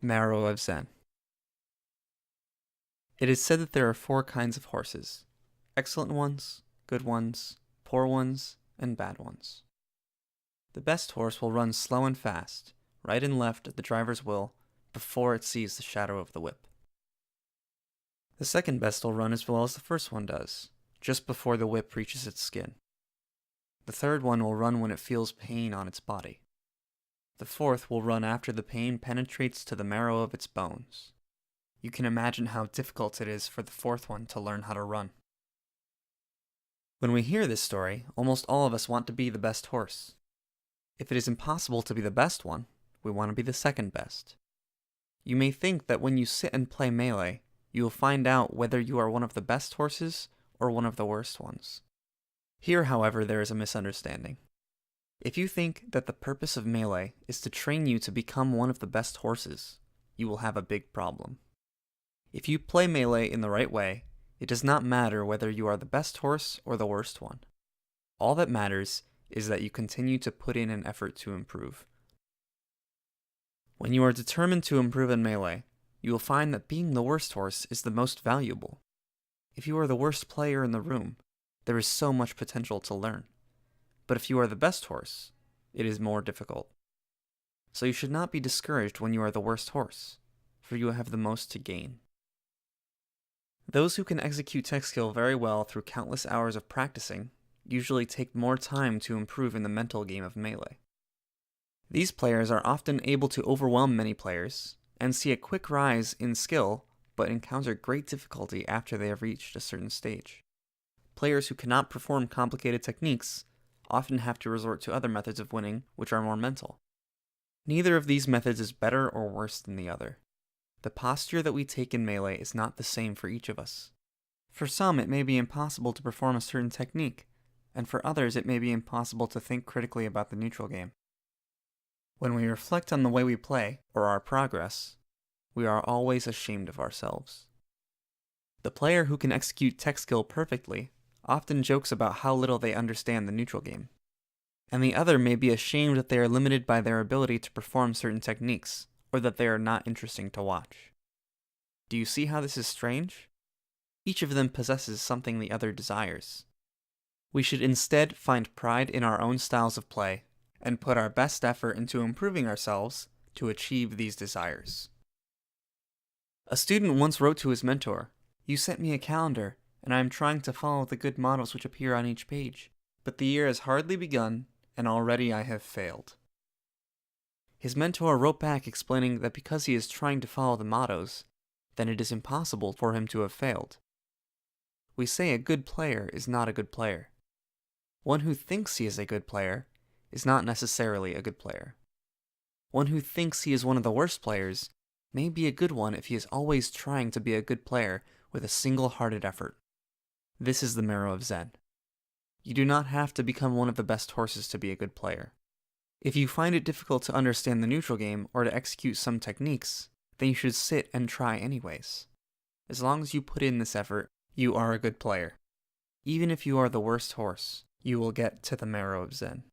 Marrow of Zen. It is said that there are 4 kinds of horses: excellent ones, good ones, poor ones, and bad ones. The best horse will run slow and fast, right and left at the driver's will, before it sees the shadow of the whip. The second best will run as well as the first one does, just before the whip reaches its skin. The third one will run when it feels pain on its body. The fourth will run after the pain penetrates to the marrow of its bones. You can imagine how difficult it is for the fourth one to learn how to run. When we hear this story, almost all of us want to be the best horse. If it is impossible to be the best one, we want to be the second best. You may think that when you sit and play Melee, you will find out whether you are one of the best horses or one of the worst ones. Here, however, there is a misunderstanding. If you think that the purpose of Melee is to train you to become one of the best horses, you will have a big problem. If you play Melee in the right way, it does not matter whether you are the best horse or the worst one. All that matters is that you continue to put in an effort to improve. When you are determined to improve in Melee, you will find that being the worst horse is the most valuable. If you are the worst player in the room, there is so much potential to learn. But if you are the best horse, it is more difficult. So you should not be discouraged when you are the worst horse, for you have the most to gain. Those who can execute tech skill very well through countless hours of practicing usually take more time to improve in the mental game of Melee. These players are often able to overwhelm many players and see a quick rise in skill, but encounter great difficulty after they have reached a certain stage. Players who cannot perform complicated techniques often have to resort to other methods of winning, which are more mental. Neither of these methods is better or worse than the other. The posture that we take in Melee is not the same for each of us. For some, it may be impossible to perform a certain technique, and for others it may be impossible to think critically about the neutral game. When we reflect on the way we play, or our progress, we are always ashamed of ourselves. The player who can execute tech skill perfectly often jokes about how little they understand the neutral game, and the other may be ashamed that they are limited by their ability to perform certain techniques, or that they are not interesting to watch. Do you see how this is strange? Each of them possesses something the other desires. We should instead find pride in our own styles of play, and put our best effort into improving ourselves to achieve these desires. A student once wrote to his mentor, "You sent me a calendar, and I am trying to follow the good mottos which appear on each page, but the year has hardly begun, and already I have failed." His mentor wrote back explaining that because he is trying to follow the mottos, then it is impossible for him to have failed. We say a good player is not a good player. One who thinks he is a good player is not necessarily a good player. One who thinks he is one of the worst players may be a good one if he is always trying to be a good player with a single-hearted effort. This is the Marrow of Zen. You do not have to become one of the best horses to be a good player. If you find it difficult to understand the neutral game or to execute some techniques, then you should sit and try anyways. As long as you put in this effort, you are a good player. Even if you are the worst horse, you will get to the Marrow of Zen.